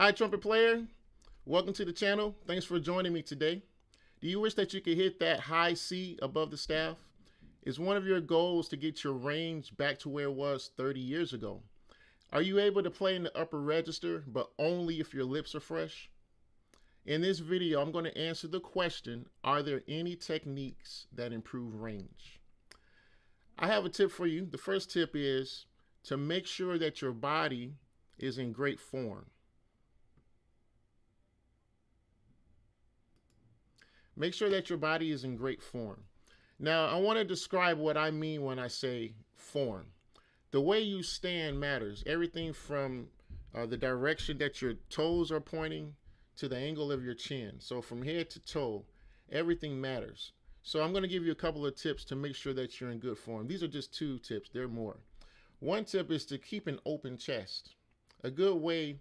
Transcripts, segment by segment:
Hi, trumpet player. Welcome to the channel. Thanks for joining me today. Do you wish that you could hit that high C above the staff? Is one of your goals to get your range back to where it was 30 years ago? Are you able to play in the upper register, but only if your lips are fresh? In this video, I'm going to answer the question, are there any techniques that improve range? I have a tip for you. The first tip is to make sure that your body is in great form. Make sure that your body is in great form. Now, I want to describe what I mean when I say form. The way you stand matters. Everything from the direction that your toes are pointing to the angle of your chin. So from head to toe, everything matters. So I'm going to give you a couple of tips to make sure that you're in good form. These are just 2 tips. There are more. One tip is to keep an open chest. A good way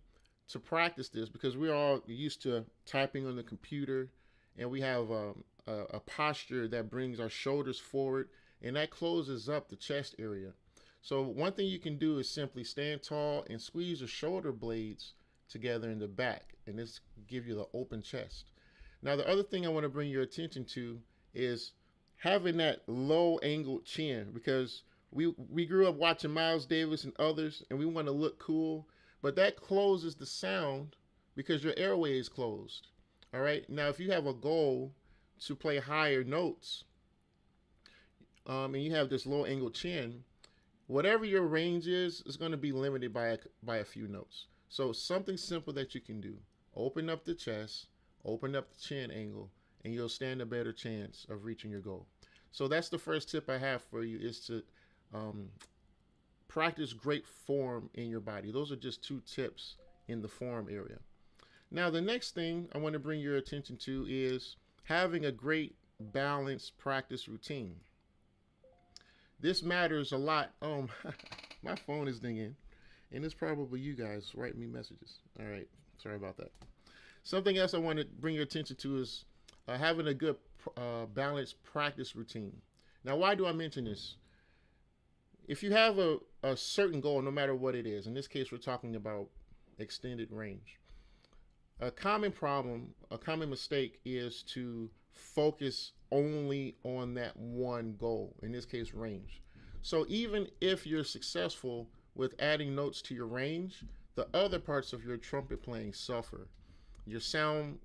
to practice this, because we're all used to typing on the computer, and we have a posture that brings our shoulders forward, and that closes up the chest area. So one thing you can do is simply stand tall and squeeze your shoulder blades together in the back, and this give you the open chest. Now, the other thing I want to bring your attention to is having that low angled chin, because we grew up watching Miles Davis and others, and we want to look cool, but that closes the sound because your airway is closed. All right. Now, if you have a goal to play higher notes, and you have this low angled chin, whatever your range is going to be limited by a few notes. So something simple that you can do: open up the chest, open up the chin angle, and you'll stand a better chance of reaching your goal. So that's the first tip I have for you, is to practice great form in your body. Those are just 2 tips in the form area. Now, the next thing I want to bring your attention to is having a great balanced practice routine. This matters a lot. My phone is dinging, and it's probably you guys writing me messages. All right, sorry about that. Something else I want to bring your attention to is having a good balanced practice routine. Now, why do I mention this? If you have a certain goal, no matter what it is, in this case, we're talking about extended range. A common problem, a common mistake is to focus only on that one goal, in this case, range. So even if you're successful with adding notes to your range, the other parts of your trumpet playing suffer. Your sound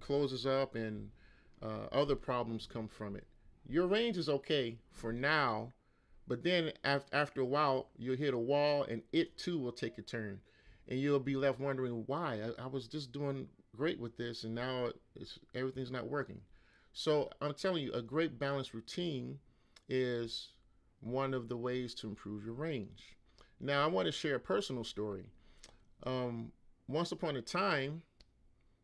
closes up, and other problems come from it. Your range is okay for now, but then after a while, you'll hit a wall, and it too will take a turn. And you'll be left wondering why. I was just doing great with this, and now everything's not working. So I'm telling you, a great balanced routine is one of the ways to improve your range. Now, I want to share a personal story. Once upon a time,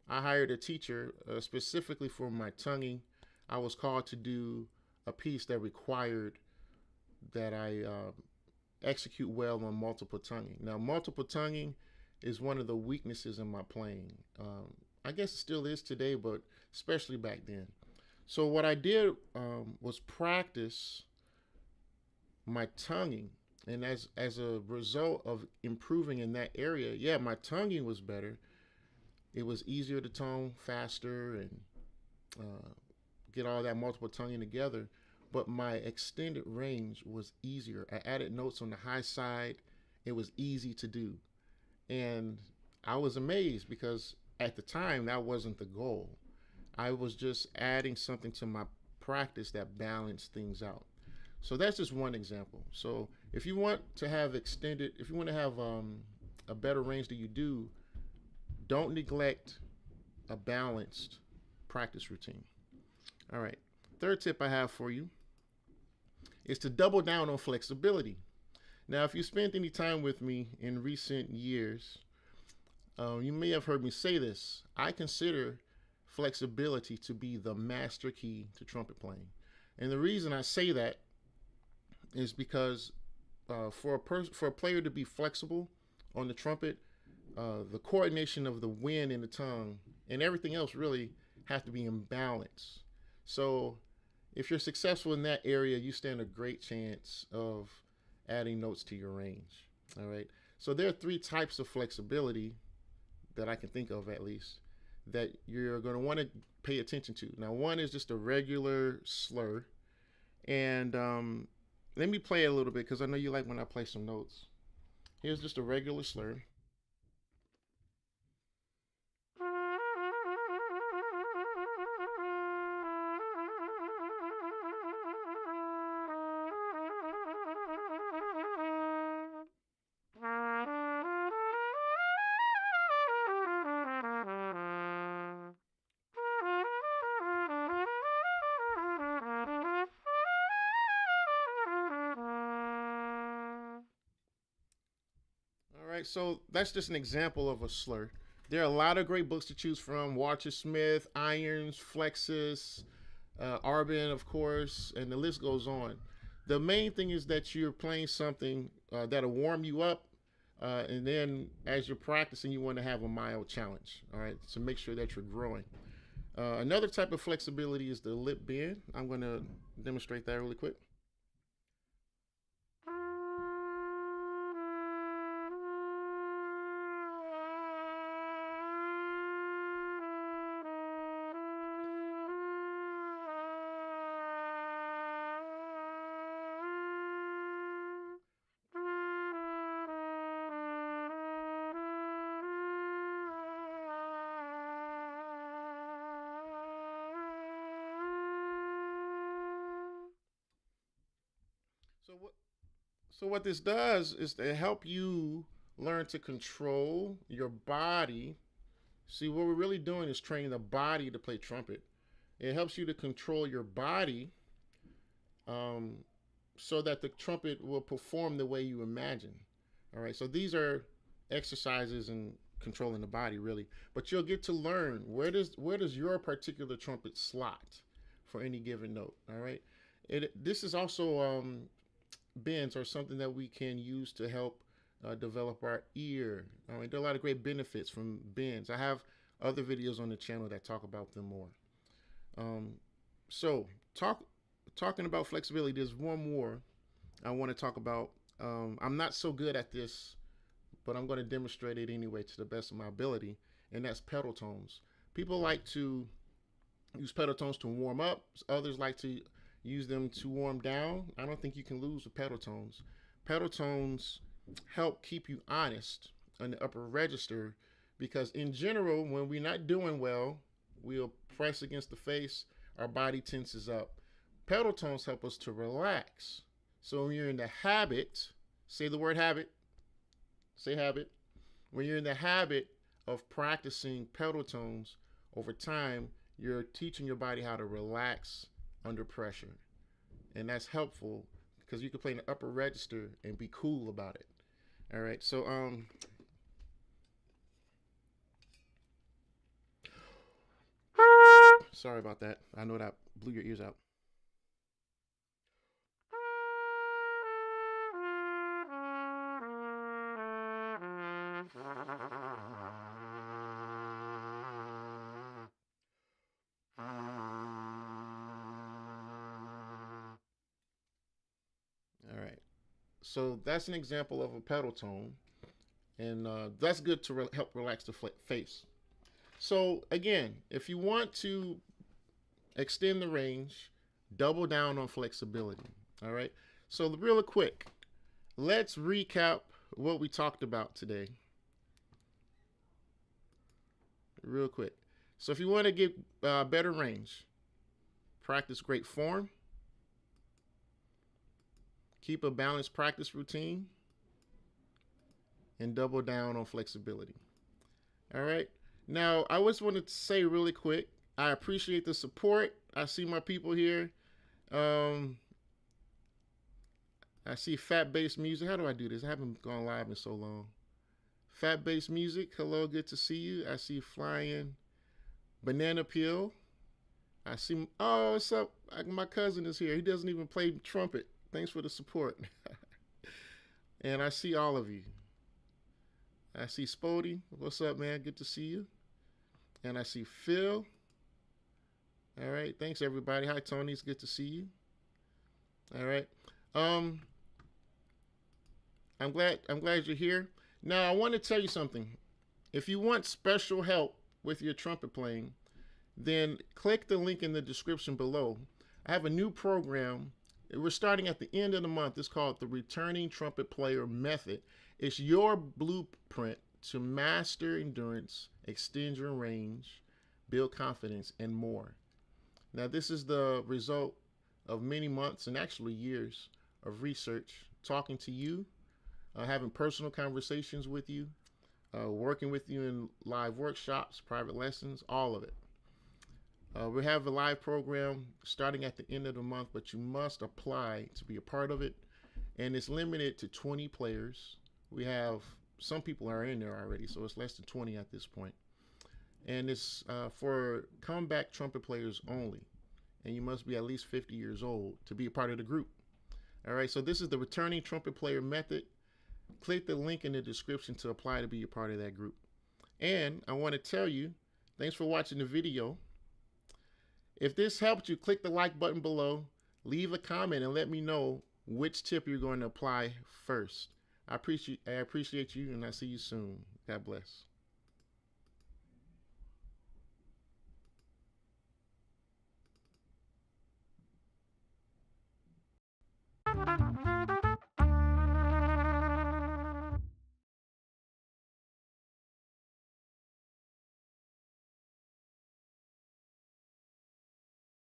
I hired a teacher specifically for my tonguing. I was called to do a piece that required that I execute well on multiple tonguing. Now, multiple tonguing is one of the weaknesses in my playing. I guess it still is today, but especially back then. So what I did was practice my tonguing, and as a result of improving in that area, yeah, my tonguing was better. It was easier to tone faster and get all that multiple tonguing together, but my extended range was easier. I added notes on the high side. It was easy to do. And I was amazed, because at the time that wasn't the goal. I was just adding something to my practice that balanced things out. So that's just one example. So if you want to have if you want to have a better range than you do, don't neglect a balanced practice routine. All right. Third tip I have for you is to double down on flexibility. Now, if you spent any time with me in recent years, you may have heard me say this. I consider flexibility to be the master key to trumpet playing. And the reason I say that is because for a player to be flexible on the trumpet, the coordination of the wind and the tongue and everything else really have to be in balance. So if you're successful in that area, you stand a great chance of adding notes to your range. All right. So there are 3 types of flexibility that I can think of at least that you're going to want to pay attention to. Now, one is just a regular slur. And let me play it a little bit because I know you like when I play some notes. Here's just a regular slur. All right, so that's just an example of a slur. There are a lot of great books to choose from: Walter Smith, Irons, Flexus, Arbin, of course, and the list goes on. The main thing is that you're playing something that'll warm you up, and then as you're practicing, you want to have a mild challenge. All right, so make sure that you're growing. Another type of flexibility is the lip bend. I'm going to demonstrate that really quick. So what So what this does is to help you learn to control your body. See, what we're really doing is training the body to play trumpet. It helps you to control your body um, so that the trumpet will perform the way you imagine. All right, so these are exercises in controlling the body, really. But you'll get to learn where does your particular trumpet slot for any given note. All right, this is also bends are something that we can use to help develop our ear. There are a lot of great benefits from bends. I have other videos on the channel that talk about them more. Um, so talking about flexibility, there's one more I want to talk about. I'm not so good at this, but I'm going to demonstrate it anyway to the best of my ability, and that's pedal tones. People like to use pedal tones to warm up. Others like to use them to warm down. I don't think you can lose with pedal tones. Pedal tones help keep you honest on the upper register because in general, when we're not doing well, we'll press against the face, our body tenses up. Pedal tones help us to relax. So when you're in the habit, say the word habit, say habit. When you're in the habit of practicing pedal tones over time, you're teaching your body how to relax under pressure. And that's helpful because you can play in the upper register and be cool about it. All right, so sorry about that. I know that blew your ears out. All right. So that's an example of a pedal tone, and that's good to help relax the face. So again, if you want to extend the range, double down on flexibility. All right. So real quick, let's recap what we talked about today. Real quick. So if you want to get better range, practice great form, keep a balanced practice routine, and double down on flexibility. All right. Now, I just wanted to say really quick, I appreciate the support. I see my people here. I see Fat Bass Music. How do I do this? I haven't gone live in so long. Fat Bass Music, hello, good to see you. I see Flying Banana Peel. I see, oh, what's up? My cousin is here. He doesn't even play trumpet. Thanks for the support. And I see all of you. I see Spody. What's up, man? Good to see you. And I see Phil. All right. Thanks, everybody. Hi, Tony. It's good to see you. All right. I'm glad you're here. Now, I want to tell you something. If you want special help with your trumpet playing, then click the link in the description below. I have a new program. We're starting at the end of the month. It's called the Returning Trumpet Player Method. It's your blueprint to master endurance, extend your range, build confidence, and more. Now, this is the result of many months and actually years of research, talking to you, having personal conversations with you, working with you in live workshops, private lessons, all of it. We have a live program starting at the end of the month, but you must apply to be a part of it. And it's limited to 20 players. We have some people are in there already, so it's less than 20 at this point. And it's for comeback trumpet players only. And you must be at least 50 years old to be a part of the group. All right, so this is the Returning Trumpet Player Method. Click the link in the description to apply to be a part of that group. And I want to tell you, thanks for watching the video. If this helped you, click the like button below, leave a comment, and let me know which tip you're going to apply first. I appreciate you, and I'll see you soon. God bless.